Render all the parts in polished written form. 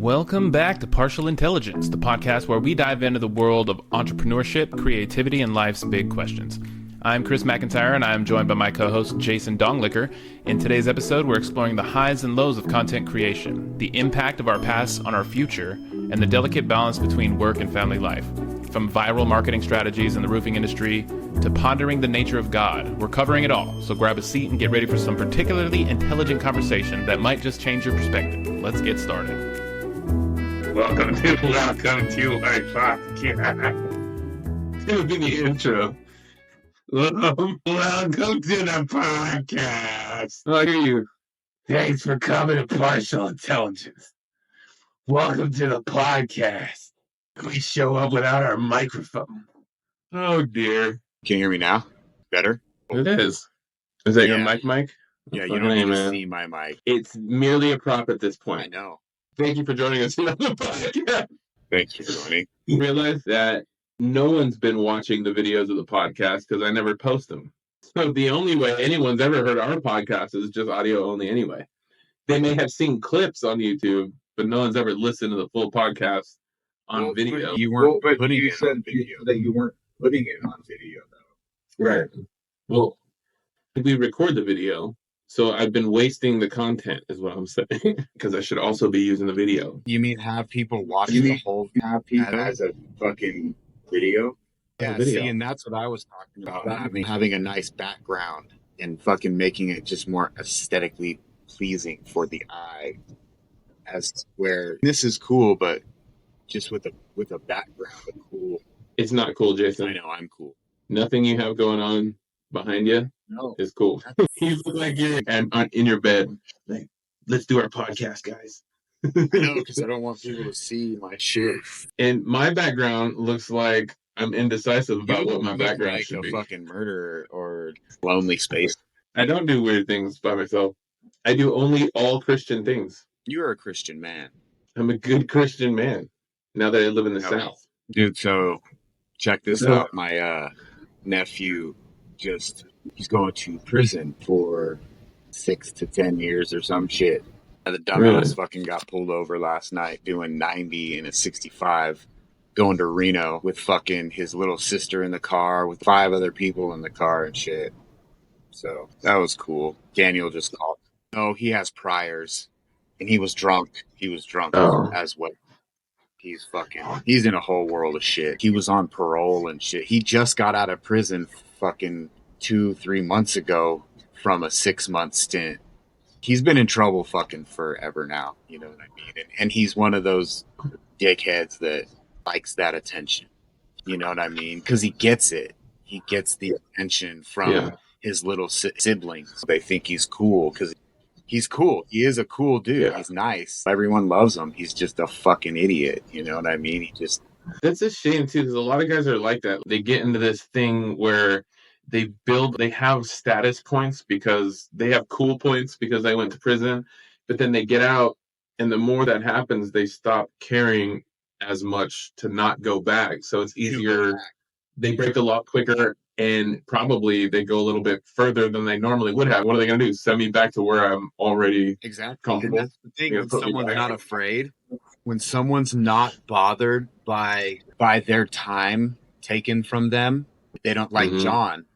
Welcome back to Partial Intelligence, the podcast where we dive into the world of entrepreneurship, creativity, and life's big questions. I'm Chris McIntyre, and I am joined by my co-host Jason Donglicker. In today's episode, we're exploring the highs and lows of content creation, the impact of our past on our future, and the delicate balance between work and family life. From viral marketing strategies in the roofing industry to pondering the nature of God, we're covering it all. So grab a seat and get ready for some particularly intelligent conversation that might just change your perspective. Let's get started. Welcome to my podcast. Give me the intro. Welcome to the podcast. Oh, I hear you. Thanks for coming to Partial Intelligence. Welcome to the podcast. We show up without our microphone. Oh dear. Can you hear me now? Better? It is. Is that your mic? Yeah, you don't need to see my mic. It's merely a prop at this point. I know. Thank you for joining us on the podcast. Thanks for joining. You realize that no one's been watching the videos of the podcast because I never post them. So the only way anyone's ever heard our podcast is just audio only anyway. They may have seen clips on YouTube, but no one's ever listened to the full podcast on video. You weren't but putting you it said on video. that you weren't putting it on video, though. Right. Well, we record the video, so I've been wasting the content is what I'm saying, because I should also be using the video. You mean have people watching the whole Have people as a fucking video? Yeah, video. see, and that's what I was talking about. Having a nice background and fucking making it just more aesthetically pleasing for the eye. As where this is cool, but just with a background, cool. It's not cool, Jason. I know, I'm cool. Nothing you have going on behind you No. is cool. You look like you're in your bed. Like, let's do our podcast, guys. I know, because I don't want people to see my shit. And my background looks like I'm indecisive about what my background should be. A fucking murderer or lonely space. I don't do weird things by myself. I do only all Christian things. You are a Christian man. I'm a good Christian man now that I live in the South. Dude, so check this out. My nephew he's going to prison for 6 to 10 years or some shit. The dumbass fucking got pulled over last night doing 90 in a 65 going to Reno with fucking his little sister in the car with 5 other people in the car and shit. So that was cool. Daniel just called. No, he has priors and he was drunk. As well. He's in a whole world of shit. He was on parole and shit. He just got out of prison fucking 2-3 months ago from a 6-month stint. He's been in trouble fucking forever now. You know what I mean? And he's one of those dickheads that likes that attention. You know what I mean? Because he gets it. He gets the attention from his little siblings. They think he's cool because he's cool. He is a cool dude. Yeah. He's nice. Everyone loves him. He's just a fucking idiot. You know what I mean? That's a shame too, because a lot of guys are like that. They get into this thing where they have status points because they have cool points because they went to prison, but then they get out, and the more that happens, they stop caring as much to not go back. So it's easier. They break the law quicker, and probably they go a little bit further than they normally would have. What are they going to do? Send me back to where I'm already comfortable? And that's the thing. When someone's not afraid, when someone's not bothered by their time taken from them, they don't like John.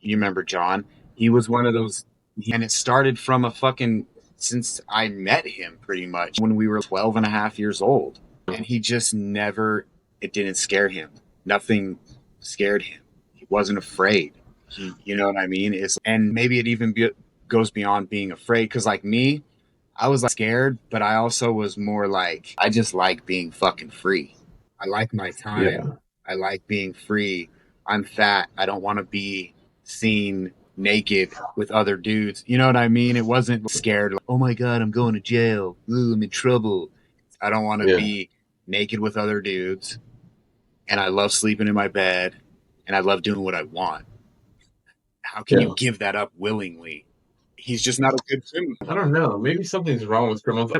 You remember John? He was one of those, and it started from since I met him pretty much when we were 12 and a half years old. And he just it didn't scare him. Nothing scared him. He wasn't afraid. You know what I mean? And maybe it even goes beyond being afraid. Because like me, I was like scared, but I also was more like, I just like being fucking free. I like my time. Yeah. I like being free. I'm fat. I don't want to be seen naked with other dudes. You know what I mean? It wasn't scared. Like, oh my God, I'm going to jail. Ooh, I'm in trouble. I don't want to be naked with other dudes. And I love sleeping in my bed. And I love doing what I want. How can you give that up willingly? He's just not a good criminal. I don't know. Maybe something's wrong with criminals.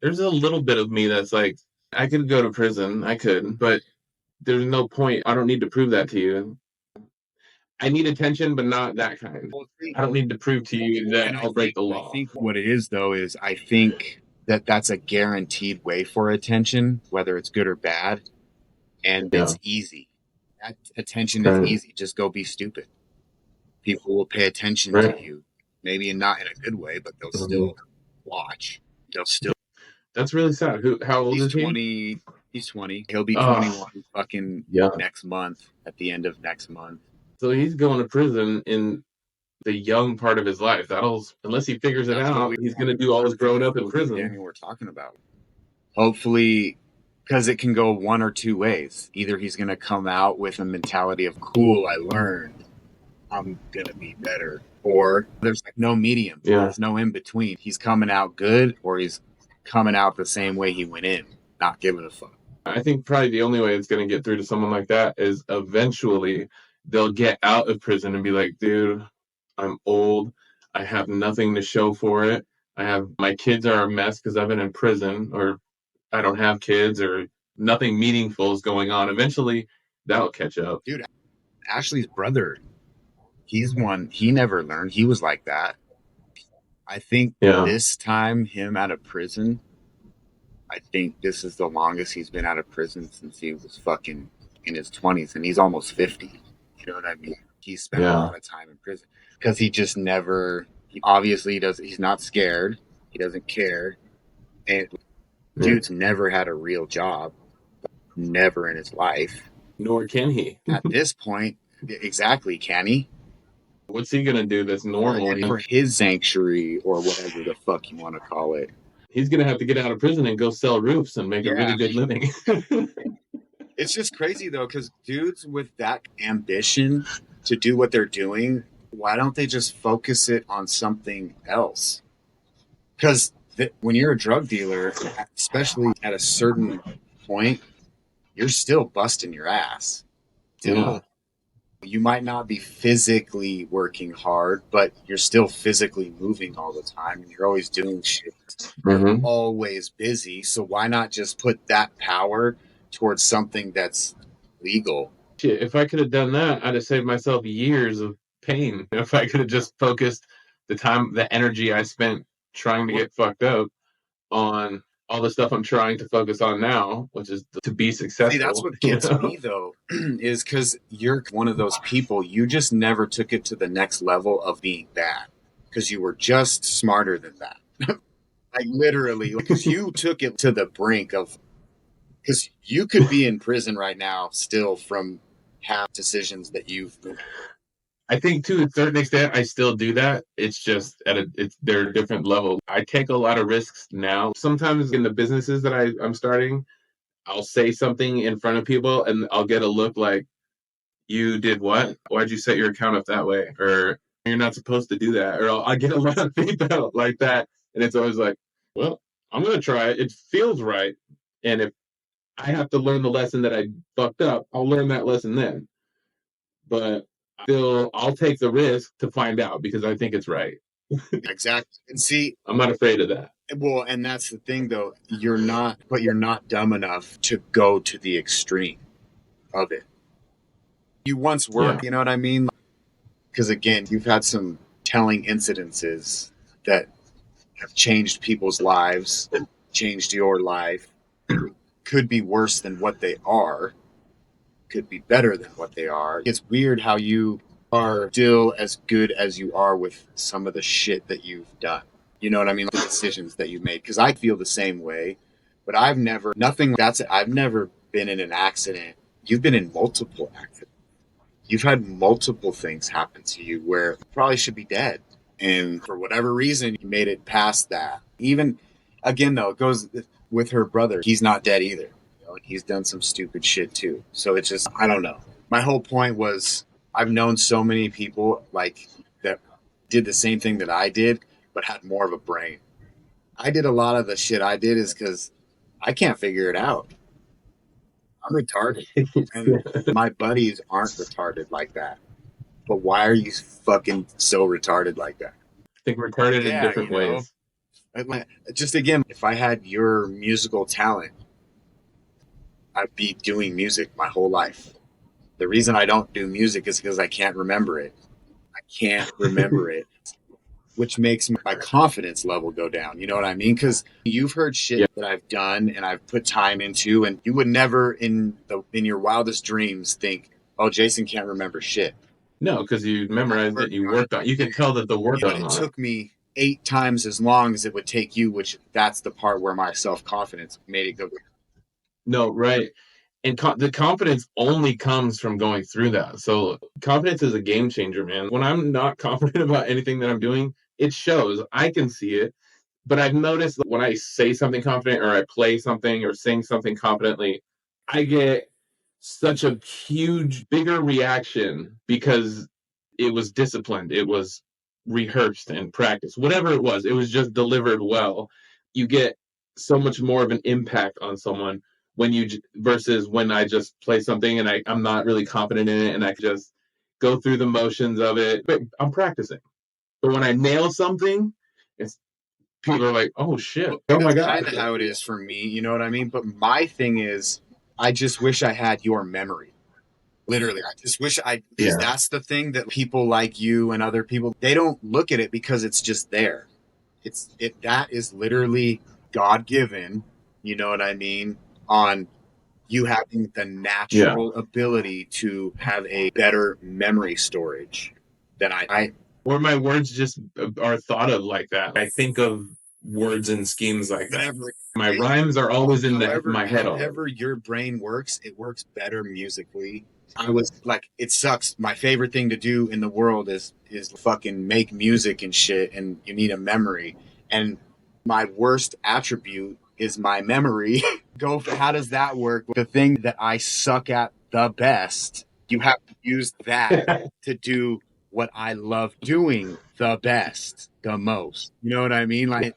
There's a little bit of me that's like, I could go to prison. I could, but there's no point. I don't need to prove that to you. I need attention, but not that kind. I don't need to prove to you that I'll break the law. I think what it is, though, is I think that's a guaranteed way for attention, whether it's good or bad. And it's easy. That attention is easy. Just go be stupid. People will pay attention to you. Maybe not in a good way, but they'll still watch. They'll still. That's really sad. How old is he? 20. He's 20. He'll be 21 fucking next month, at the end of next month. So he's going to prison in the young part of his life. Unless he figures it out, he's going to do all his growing up in prison. Daniel, we're talking about. Hopefully, because it can go one or two ways. Either he's going to come out with a mentality of, cool, I learned, I'm going to be better. Or there's like no medium. There's no in between. He's coming out good, or he's coming out the same way he went in, not giving a fuck. I think probably the only way it's going to get through to someone like that is eventually they'll get out of prison and be like, dude, I'm old. I have nothing to show for it. My kids are a mess because I've been in prison, or I don't have kids, or nothing meaningful is going on. Eventually that'll catch up. Dude, Ashley's brother, he never learned. He was like that. I think this time, him out of prison, I think this is the longest he's been out of prison since he was fucking in his 20s, and he's almost 50. You know what I mean? He spent a lot of time in prison because he just never, he's not scared. He doesn't care. And dude's never had a real job, never in his life. Nor can he. At this point, exactly, can he? What's he going to do that's normal? For his sanctuary, or whatever the fuck you want to call it. He's going to have to get out of prison and go sell roofs and make a really good living. It's just crazy, though, because dudes with that ambition to do what they're doing, why don't they just focus it on something else? Because when you're a drug dealer, especially at a certain point, you're still busting your ass. You might not be physically working hard, but you're still physically moving all the time, and you're always doing shit. You're always busy. So why not just put that power towards something that's legal? Shit, if I could have done that, I'd have saved myself years of pain. If I could have just focused the energy I spent trying to get fucked up on all the stuff I'm trying to focus on now, which is to be successful. See, that's what gets me, though, is because you're one of those people, you just never took it to the next level of being bad, because you were just smarter than that. Like, literally, because you took it to the brink of, because you could be in prison right now still from half decisions that you've made. I think to a certain extent, I still do that. It's just they're a different level. I take a lot of risks now. Sometimes in the businesses that I'm starting, I'll say something in front of people and I'll get a look like, you did what? Why'd you set your account up that way? Or you're not supposed to do that. Or I get a lot of feedback like that. And it's always like, well, I'm going to try it. It feels right. And if I have to learn the lesson that I fucked up, I'll learn that lesson then. But still, I'll take the risk to find out because I think it's right. Exactly. And see, I'm not afraid of that. Well, and that's the thing, though. You're not dumb enough to go to the extreme of it. You once were, you know what I mean? Because again, you've had some telling incidences that have changed people's lives, changed your life. Could be worse than what they are. Could be better than what they are. It's weird how you are still as good as you are with some of the shit that you've done. You know what I mean? The decisions that you've made. Because I feel the same way. But I've never been in an accident. You've been in multiple accidents. You've had multiple things happen to you where you probably should be dead. And for whatever reason, you made it past that. Even, again, though, it goes with her brother. He's not dead either. He's done some stupid shit too. So it's just, I don't know. My whole point was, I've known so many people like that did the same thing that I did, but had more of a brain. I did a lot of the shit I did is because I can't figure it out. I'm retarded. And my buddies aren't retarded like that. But why are you fucking so retarded like that? I think retarded in different ways. Just again, if I had your musical talent, I'd be doing music my whole life. The reason I don't do music is because I can't remember it. I can't remember it. which makes my confidence level go down. You know what I mean? Because you've heard shit that I've done and I've put time into, and you would never in your wildest dreams think, oh, Jason can't remember shit. No, because you memorized it, you worked on it. You can tell that the work on it took me 8 times as long as it would take you, which that's the part where my self-confidence made it go. No, right. And the confidence only comes from going through that. So confidence is a game changer, man. When I'm not confident about anything that I'm doing, it shows. I can see it. But I've noticed that when I say something confident or I play something or sing something confidently, I get such a huge, bigger reaction because it was disciplined. It was rehearsed and practiced. Whatever it was just delivered well. You get so much more of an impact on someone when you versus when I just play something and I'm not really confident in it and I just go through the motions of it. But I'm practicing. But when I nail something, people are like, oh shit, oh my god. That's kind of how it is for me, you know what I mean? But my thing is, I just wish I had your memory. Literally, I just wish because that's the thing that people like you and other people, they don't look at it because it's just there. That is literally God-given, you know what I mean, on you having the natural ability to have a better memory storage than I. Or my words just are thought of like that. I think of words and schemes like that. My rhymes are always in my head. However your brain works, it works better musically. I was like, it sucks. My favorite thing to do in the world is fucking make music and shit, and you need a memory. And my worst attribute is my memory. How does that work? The thing that I suck at the best, you have to use that to do what I love doing the best, the most. You know what I mean? Like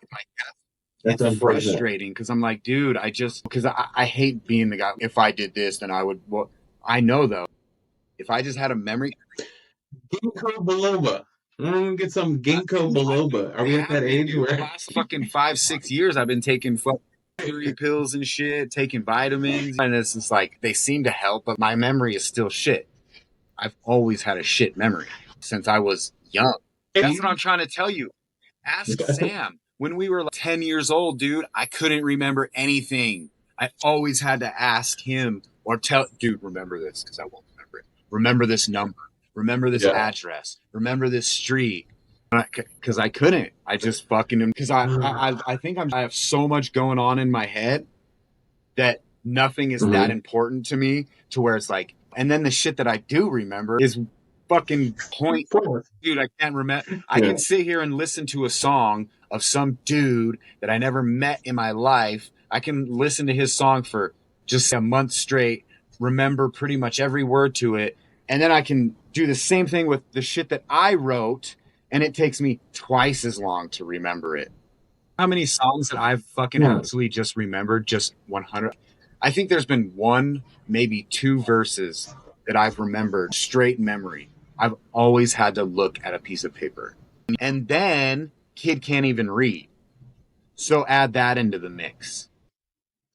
that's frustrating because I'm like, dude, because I hate being the guy. If I did this, then I would. Well, I know though, if I just had a memory. Ginkgo biloba. I'm gonna get some ginkgo biloba. Are we at that age where the last fucking 5-6 years I've been taking fucking pills and shit, taking vitamins, and it's just like they seem to help, but my memory is still shit. I've always had a shit memory since I was young. That's what I'm trying to tell you. Ask Sam. When we were like 10 years old, dude, I couldn't remember anything. I always had to ask him or tell, dude, remember this because I won't remember it. Remember this number. Remember this address. Remember this street. Because I couldn't. I just fucking, because I think I have so much going on in my head that nothing is that important to me to where it's like, and then the shit that I do remember is fucking point. Dude, I can't remember. I can sit here and listen to a song of some dude that I never met in my life. I can listen to his song for just a month straight, remember pretty much every word to it, and then I can do the same thing with the shit that I wrote, and it takes me twice as long to remember it. How many songs that I've fucking absolutely just remembered, just 100? I think there's been 1, maybe 2 verses that I've remembered straight memory. I've always had to look at a piece of paper. And then kid can't even read. So add that into the mix.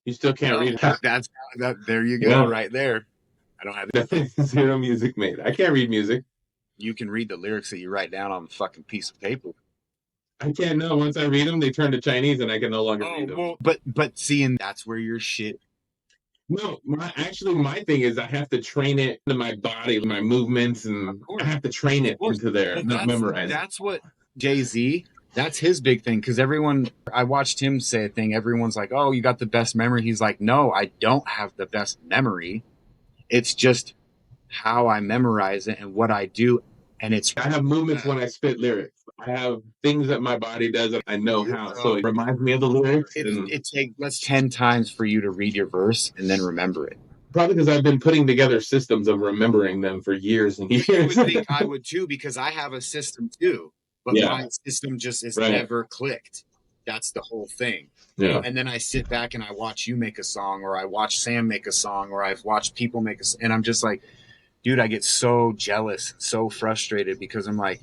You still can't read. That's there you go, right there. I don't have zero music made. I can't read music. You can read the lyrics that you write down on the fucking piece of paper. I can't know. Once I read them, they turn to Chinese and I can no longer read them. Well, but seeing that's where your shit. No, my thing is I have to train it into my body, my movements, and I have to train it into there, not memorize. That's what Jay-Z, that's his big thing. Because I watched him say a thing. Everyone's like, oh, you got the best memory. He's like, no, I don't have the best memory. It's just how I memorize it and what I do. And I have movements when I spit lyrics. I have things that my body does that I know how. So it reminds me of the lyrics. It takes 10 times for you to read your verse and then remember it. Probably because I've been putting together systems of remembering them for years and years. You would think I would too, because I have a system too. But my system just is never clicked. That's the whole thing. Yeah. And then I sit back and I watch you make a song, or I watch Sam make a song, or I've watched people make and I'm just like, dude, I get so jealous, so frustrated because I'm like,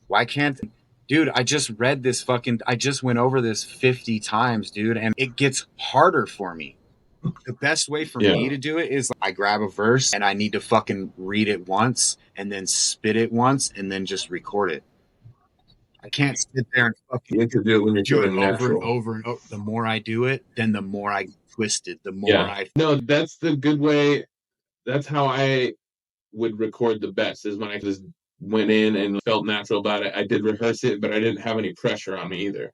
why can't, dude, I just went over this 50 times, dude, and it gets harder for me. The best way for me to do it is I grab a verse and I need to fucking read it once and then spit it once and then just record it. I can't sit there and fucking You have to do it when you're do it doing over natural. and over and over. The more I do it, then the more I twist it, the more I... No, that's the good way. That's how I would record the best, is when I just went in and felt natural about it. I did rehearse it, but I didn't have any pressure on me either.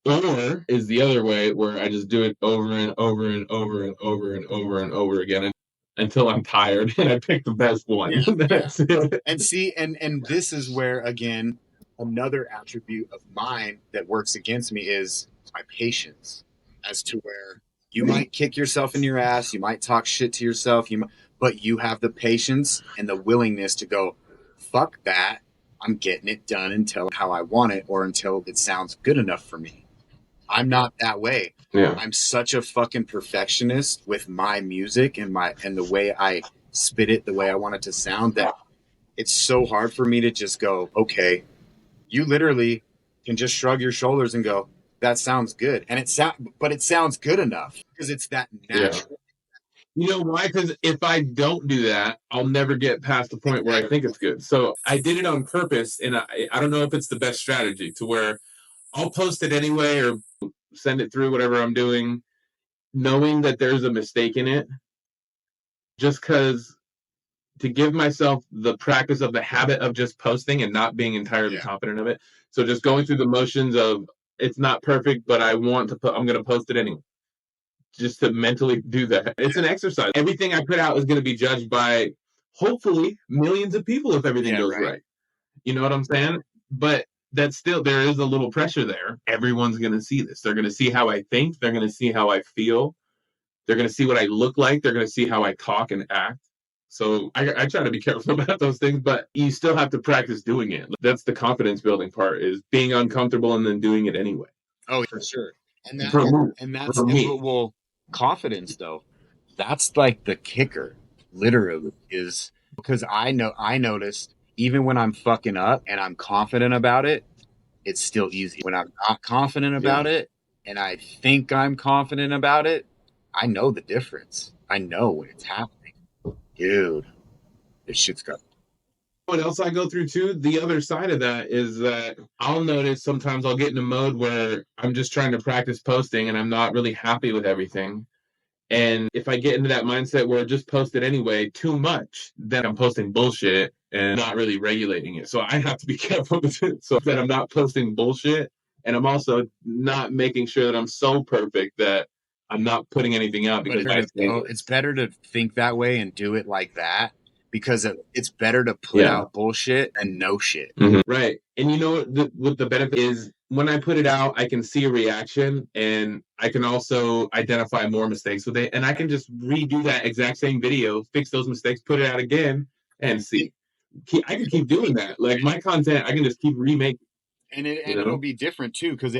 Or is the other way, where I just do it over and over and over and over and over and over again until I'm tired and I pick the best one. That's it. And see, and this is where, again, another attribute of mine that works against me is my patience, as to where you might kick yourself in your ass, you might talk shit to yourself, but you have the patience and the willingness to go, fuck that, I'm getting it done until how I want it, or until it sounds good enough for me. I'm not that way. Yeah. I'm such a fucking perfectionist with my music and the way I spit it, the way I want it to sound, that it's so hard for me to just go, okay, you literally can just shrug your shoulders and go, that sounds good. And but it sounds good enough because it's that natural. Yeah. You know why? Because if I don't do that, I'll never get past the point where I think it's good. So I did it on purpose, and I don't know if it's the best strategy, to where I'll post it anyway or send it through, whatever I'm doing, knowing that there's a mistake in it, just because, to give myself the practice of the habit of just posting and not being entirely confident of it. So just going through the motions of, it's not perfect, but I'm going to post it anyway. Just to mentally do that. It's an exercise. Everything I put out is going to be judged by, hopefully, millions of people if everything goes right. You know what I'm saying? But that's still, there is a little pressure there. Everyone's going to see this. They're going to see how I think. They're going to see how I feel. They're going to see what I look like. They're going to see how I talk and act. So I try to be careful about those things, but you still have to practice doing it. That's the confidence building part, is being uncomfortable and then doing it anyway. Oh, for sure. And that's me. Confidence, though, that's like the kicker, literally, is because I noticed, even when I'm fucking up and I'm confident about it, it's still easy. When I'm not confident about it and I think I'm confident about it, I know the difference. I know when it's happening. Dude, this shit's got... What else I go through too, the other side of that is that I'll notice sometimes I'll get in a mode where I'm just trying to practice posting and I'm not really happy with everything. And if I get into that mindset where just post it anyway too much, then I'm posting bullshit and not really regulating it. So I have to be careful with it, so that I'm not posting bullshit. And I'm also not making sure that I'm so perfect that I'm not putting anything out. Because it's better to think that way and do it like that, because it's better to put out bullshit and no shit. Mm-hmm. Right. And you know what the benefit is? When I put it out, I can see a reaction, and I can also identify more mistakes with it. And I can just redo that exact same video, fix those mistakes, put it out again, and see. I can keep doing that. Like, my content, I can just keep remaking. And it'll be different too, because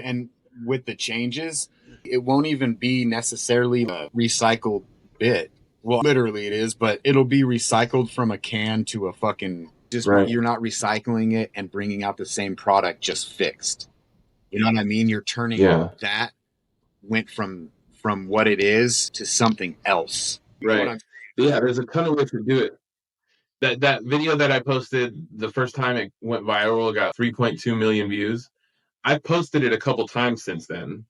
with the changes, it won't even be necessarily a recycled bit. Well, literally it is, but it'll be recycled from a can to a fucking... You're not recycling it and bringing out the same product just fixed. You know what I mean? You're turning that went from what it is to something else. Right. Yeah, there's a ton of ways to do it. That video that I posted the first time it went viral got 3.2 million views. I've posted it a couple times since then.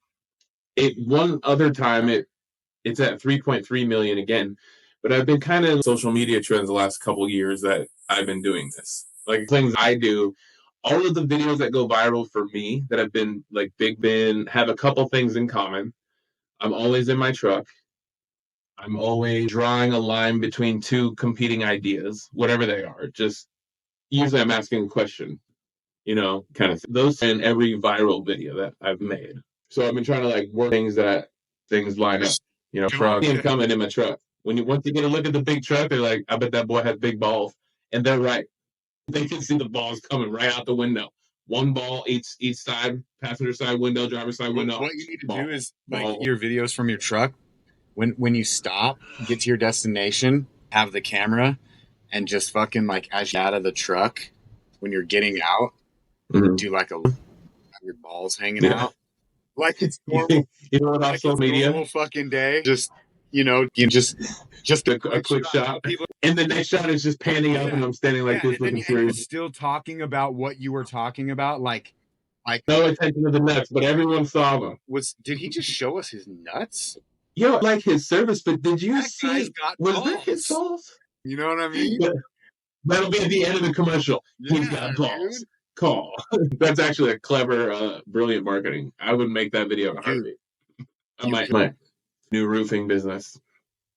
One other time it's at 3.3 million again. But I've been kind of social media trends the last couple years that I've been doing this. Like, things I do, all of the videos that go viral for me that have been like Big Ben have a couple things in common. I'm always in my truck. I'm always drawing a line between two competing ideas, whatever they are. Just usually I'm asking a question, kind of thing. Those in every viral video that I've made. So I've been trying to like work things line up. Truck coming in my truck. Once you get a look at the big truck, they're like, I bet that boy has big balls. And they're right. They can see the balls coming right out the window. One ball each side, passenger side window, driver side window. What you need to do is like your videos from your truck. When you stop, get to your destination, have the camera, and just fucking like as you're out of the truck, when you're getting out, do like have your balls hanging out. Like it's normal. Like social media. Normal fucking day. Just a quick shot. And the next shot is just panning up and I'm standing like this looking serious. Still talking about what you were talking about, like Like, No attention to the nuts, but everyone saw them. did he just show us his nuts? Yo, like his service, but did you That guy's see? got Was balls. that his balls? You know what I mean? That'll be at the end of the commercial. He's Yeah, got balls. dude. Call. That's actually a clever, brilliant marketing. I would make that video in a heartbeat. My new roofing business.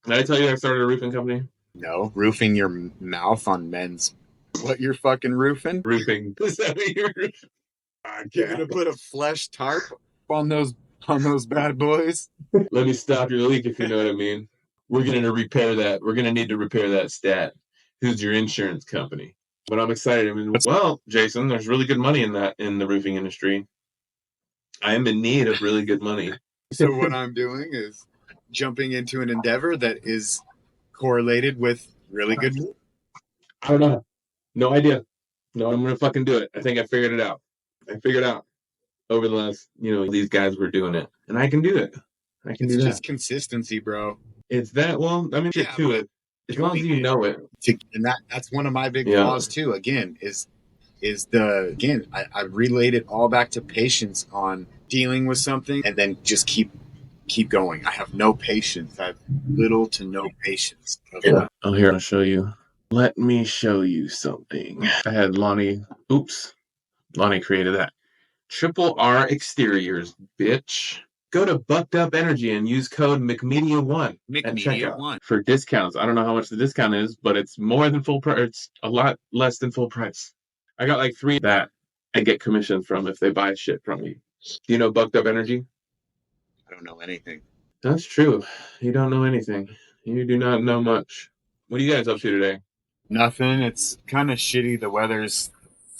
Did I tell you I started a roofing company? No, roofing your mouth on men's. What you're fucking roofing? Roofing. Is that what you're roofing? You're gonna put a flesh tarp on those bad boys? Let me stop your leak if you know what I mean. We're gonna repair that. We're gonna need to repair that stat. Who's your insurance company? But I'm excited. I mean, well, Jason, there's really good money in the roofing industry. I am in need of really good money. So what I'm doing is jumping into an endeavor that is correlated with really good. I don't know. No idea. No, I'm gonna fucking do it. I think I figured it out. I figured out over the last, these guys were doing it, and I can do it. I can do It's that. just consistency, bro. It's that. Well, I mean, get to it. As long as you know it. And that's one of my big flaws too. Again, I relate it all back to patience on dealing with something, and then just keep going. I have no patience. I have little to no patience. Yeah. Oh, here, I'll show you. Let me show you something. I had Lonnie. Oops. Lonnie created that. Triple R Exteriors, bitch. Go to Bucked Up Energy and use code McMedia1 at checkout for discounts. I don't know how much the discount is, but it's more than full price. It's a lot less than full price. I got like 3 that I get commission from if they buy shit from me. Do you know Bucked Up Energy? I don't know anything. That's true. You don't know anything. You do not know much. What are you guys up to today? Nothing. It's kind of shitty. The weather's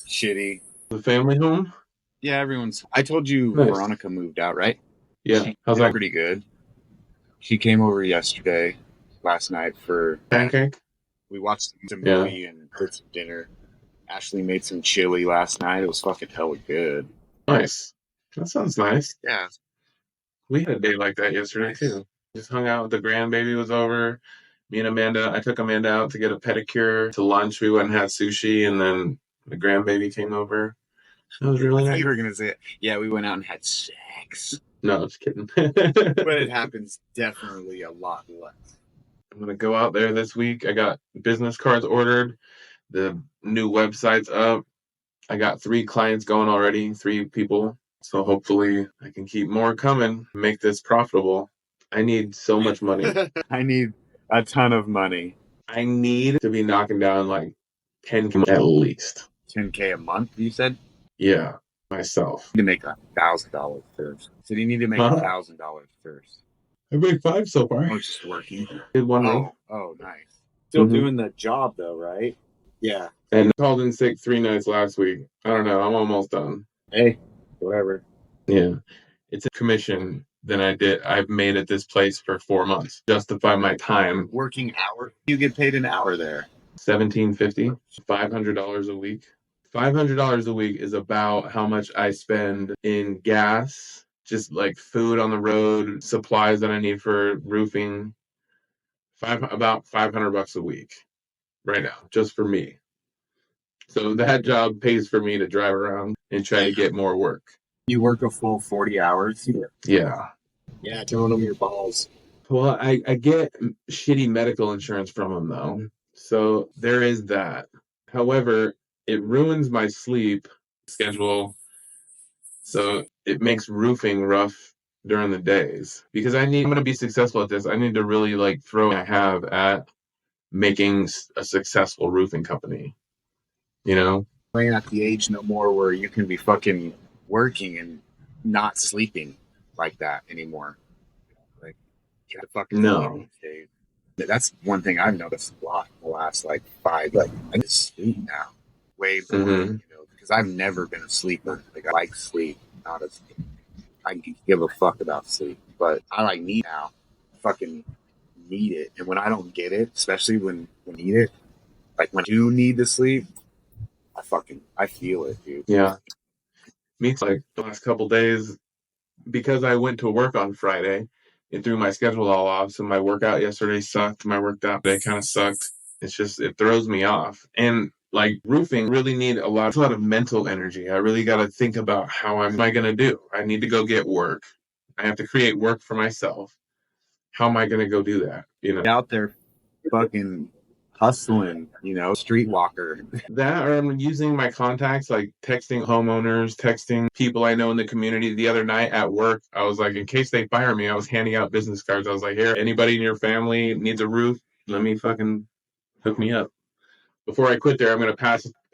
shitty. The family home? Yeah, everyone's. I told you Nice. Veronica moved out, right? Yeah. How's that? Pretty good. She came over last night for pancake. We watched some movie and did some dinner. Ashley made some chili last night. It was fucking hella good. Nice. That sounds nice. Yeah. We had a day like that yesterday too. Just hung out. The grandbaby was over. Me and Amanda. I took Amanda out to get a pedicure. To lunch, we went and had sushi, and then the grandbaby came over. That was really nice. You were gonna say it. Yeah, we went out and had sex. No, just kidding. But it happens definitely a lot less. I'm gonna go out there this week. I got business cards ordered. The new website's up. I got 3 clients going already. 3 people. So hopefully I can keep more coming. Make this profitable. I need so much money. I need a ton of money. I need to be knocking down like 10K at least. 10K a month, you said? Yeah, myself. You need to make $1,000 first. So you need to make $1,000 first. I made 5 so far. I'm just working. Did 1 week. Oh, nice. Still doing the job though, right? Yeah. And called in sick 3 nights last week. I don't know. I'm almost done. Hey, whatever. Yeah. It's a commission than I've made at this place for 4 months. Justify my time. Working hour. You get paid an hour there. $1,750, $500 a week. $500 a week is about how much I spend in gas, just like food on the road, supplies that I need for roofing. About $500 a week right now, just for me. So that job pays for me to drive around and try to get more work. You work a full 40 hours? Yeah. Yeah, throwing them your balls. Well, I get shitty medical insurance from them, though. So there is that. However, it ruins my sleep schedule. So it makes roofing rough during the days. Because I'm going to be successful at this. I need to really throw what I have at making a successful roofing company. You know? I ain't at the age no more where you can be fucking working and not sleeping like that anymore. Get the fucking no. That's one thing I've noticed a lot in the last 5. I just sleep now, way more. Because I've never been a sleeper. I like sleep, not as I give a fuck about sleep, but I need now. Fucking need it, and when I don't get it, especially when I need it, when I do need to sleep, I feel it, dude. Yeah. Me too. The last couple days, because I went to work on Friday, it threw my schedule all off. So my workout yesterday sucked. My workout day kind of sucked. It's just, it throws me off. And Like roofing really need a lot of mental energy. I really got to think about how am I going to do? I need to go get work. I have to create work for myself. How am I going to go do that? Out there fucking hustling, streetwalker. That, or I'm using my contacts, like texting homeowners, texting people I know in the community. The other night at work, I was like, in case they fire me, I was handing out business cards. I was like, here, anybody in your family needs a roof, let me fucking hook me up. Before I quit there, I'm going to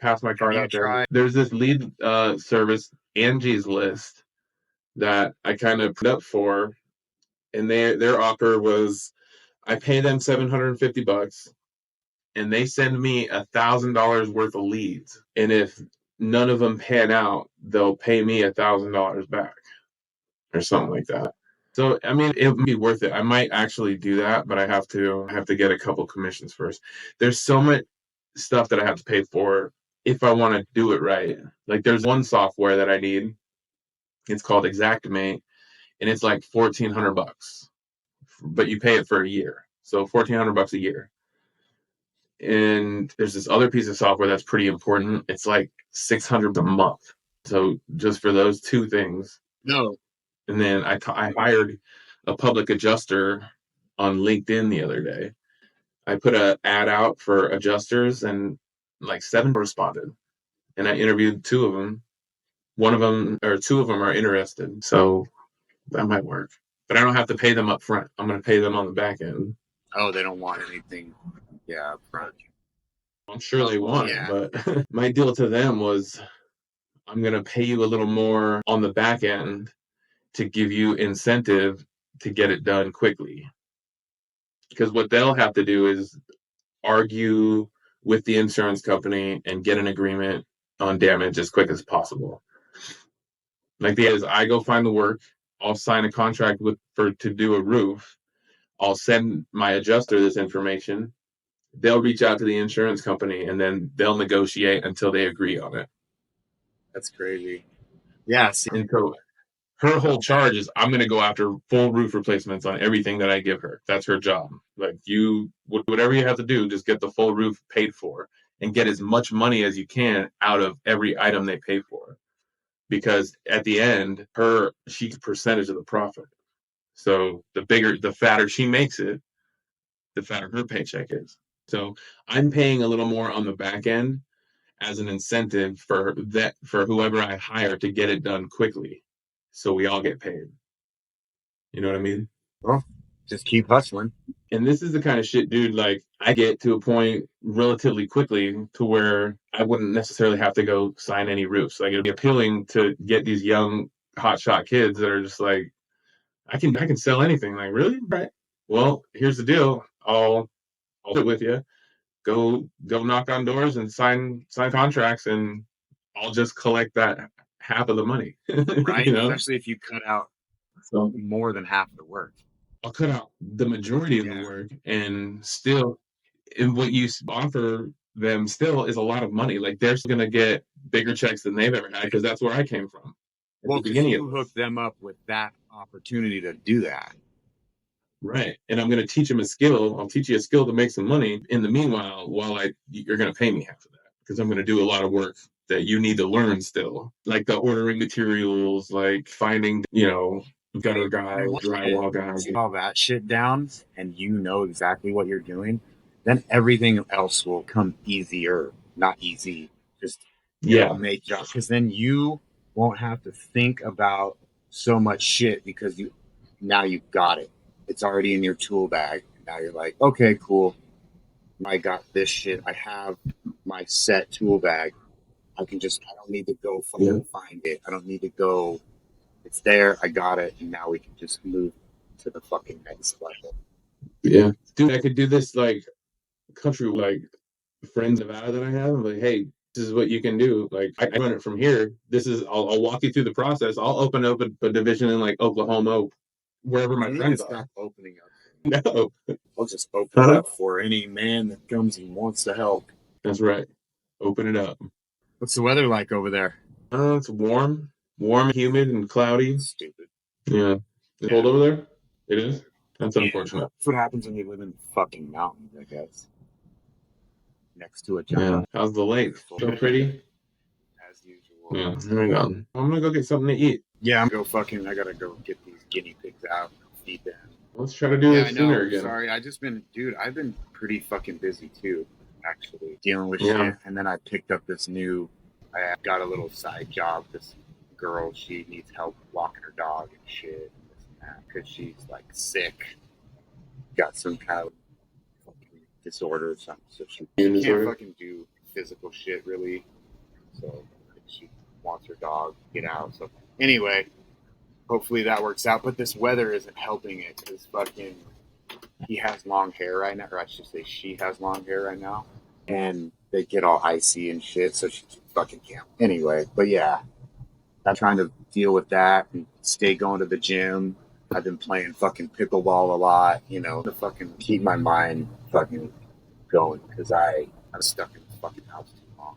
pass my card out there. There's this lead service, Angie's List, that I kind of put up for, and their offer was I pay them $750, and they send me $1,000 worth of leads, and if none of them pan out, they'll pay me $1,000 back, or something like that. So I mean, it would be worth it. I might actually do that, but I have to get a couple commissions first. There's so much stuff that I have to pay for if I want to do it right. Like there's one software that I need. It's called Xactimate, and it's like $1,400, but you pay it for a year. So $1,400 a year. And there's this other piece of software that's pretty important. It's like $600 a month. So just for those two things. No. And then I hired a public adjuster on LinkedIn the other day. I put an ad out for adjusters, and like 7 responded. And I interviewed 2 of them. One of them, or 2 of them, are interested. So that might work. But I don't have to pay them up front. I'm going to pay them on the back end. Oh, they don't want anything. Yeah, up front. I'm sure they want it, but my deal to them was I'm going to pay you a little more on the back end to give you incentive to get it done quickly. Because what they'll have to do is argue with the insurance company and get an agreement on damage as quick as possible. Like the idea is I go find the work, I'll sign a contract to do a roof, I'll send my adjuster this information, they'll reach out to the insurance company, and then they'll negotiate until they agree on it. That's crazy. Yeah. And so her whole charge is I'm going to go after full roof replacements on everything that I give her. That's her job. Like whatever you have to do, just get the full roof paid for and get as much money as you can out of every item they pay for. Because at the end, she's a percentage of the profit. So the fatter she makes it, the fatter her paycheck is. So I'm paying a little more on the back end as an incentive for whoever I hire to get it done quickly, so we all get paid. You know what I mean? Well, just keep hustling. And this is the kind of shit, dude, like I get to a point relatively quickly to where I wouldn't necessarily have to go sign any roofs. Like it'd be appealing to get these young hotshot kids that are just like, I can sell anything. Like, really? Right. Well, here's the deal. I'll do it with you. Go knock on doors and sign contracts, and I'll just collect that half of the money. Right? Especially if you cut out more than half of the work. I'll cut out the majority of the work, and what you offer them still is a lot of money. Like they're going to get bigger checks than they've ever had because that's where I came from. Well, because you hook them up with that opportunity to do that. Right. And I'm going to teach them a skill. I'll teach you a skill to make some money. In the meanwhile, you're going to pay me half of that because I'm going to do a lot of work that you need to learn still. Like the ordering materials, like finding, gutter guys, drywall guys. All that shit down and you know exactly what you're doing, then everything else will come easier. Not easy. Just make jobs. Because then you won't have to think about so much shit because now you've got it. It's already in your tool bag. Now you're like, okay, cool. I got this shit. I have my set tool bag. I don't need to go find it. I don't need to go. It's there. I got it. And now we can just move to the fucking next level. Yeah. Dude, I could do this like country, like friends of Nevada that I have. I'm like, hey, this is what you can do. Like I run it from here. I'll walk you through the process. I'll open up a division in like Oklahoma, wherever my friends are. Stop opening up. No. I'll just open it up for any man that comes and wants to help. That's right. Open it up. What's the weather like over there? It's warm, humid, and cloudy. Stupid. Yeah. It's cold over there? It is? That's unfortunate. That's what happens when you live in fucking mountains, I guess. next to a Yeah. giant. How's the lake? So pretty? As usual. Yeah. There we go. I'm gonna go get something to eat. Yeah, I gotta go get these guinea pigs out and feed them. Let's try to do Yeah, I this know. sooner again. Sorry, I've been pretty fucking busy too, actually, dealing with Yeah. shit. And then I picked up I got a little side job. This girl, she needs help walking her dog and shit, because she's like sick, got some kind of fucking disorder or something. So she can't fucking do physical shit really. So she wants her dog to get out. So anyway, hopefully that works out. But this weather isn't helping it, because fucking he has long hair right now, or I should say she has long hair right now, and they get all icy and shit. So she fucking can't. Anyway, but yeah, I'm trying to deal with that and stay going to the gym. I've been playing fucking pickleball a lot, to fucking keep my mind fucking going, because I'm stuck in the fucking house too long.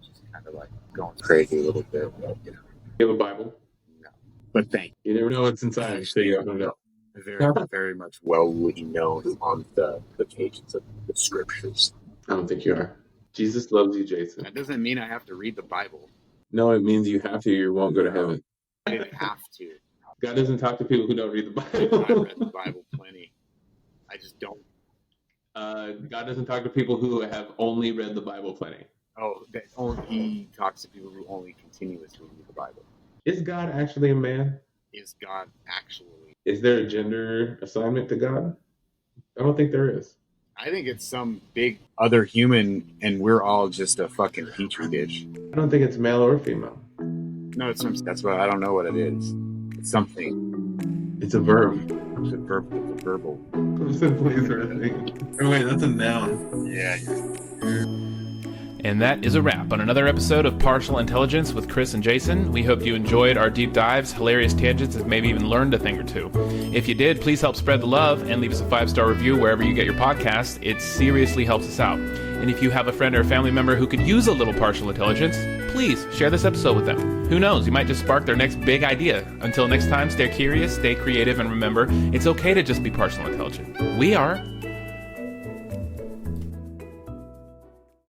Just kind of like going crazy a little bit, but, You have a Bible? No. But thank You never know what's inside. So you don't know. very, very much well known on the pages of the scriptures. I don't think you are. Jesus loves you, Jason. That doesn't mean I have to read the Bible. No, it means you have to. You won't go to heaven. I didn't have to. God doesn't talk to people who don't read the I Bible. read the Bible plenty. I just don't. God doesn't talk to people who have only read the Bible plenty. Oh, he talks to people who only continuously read the Bible. Is God actually a man? Is God actually? Is there a gender assignment to God? I don't think there is. I think it's some big other human, and we're all just a fucking petri dish. I don't think it's male or female. No, that's what I don't know what it is. It's something. It's a verb. It's a verbal. Simply sort of thing. Oh wait, that's a noun. Yeah. And that is a wrap on another episode of Partial Intelligence with Chris and Jason. We hope you enjoyed our deep dives, hilarious tangents, and maybe even learned a thing or two. If you did, please help spread the love and leave us a 5-star review wherever you get your podcasts. It seriously helps us out. And if you have a friend or a family member who could use a little partial intelligence, please share this episode with them. Who knows, you might just spark their next big idea. Until next time, stay curious, stay creative, and remember, it's okay to just be partial intelligent. We are.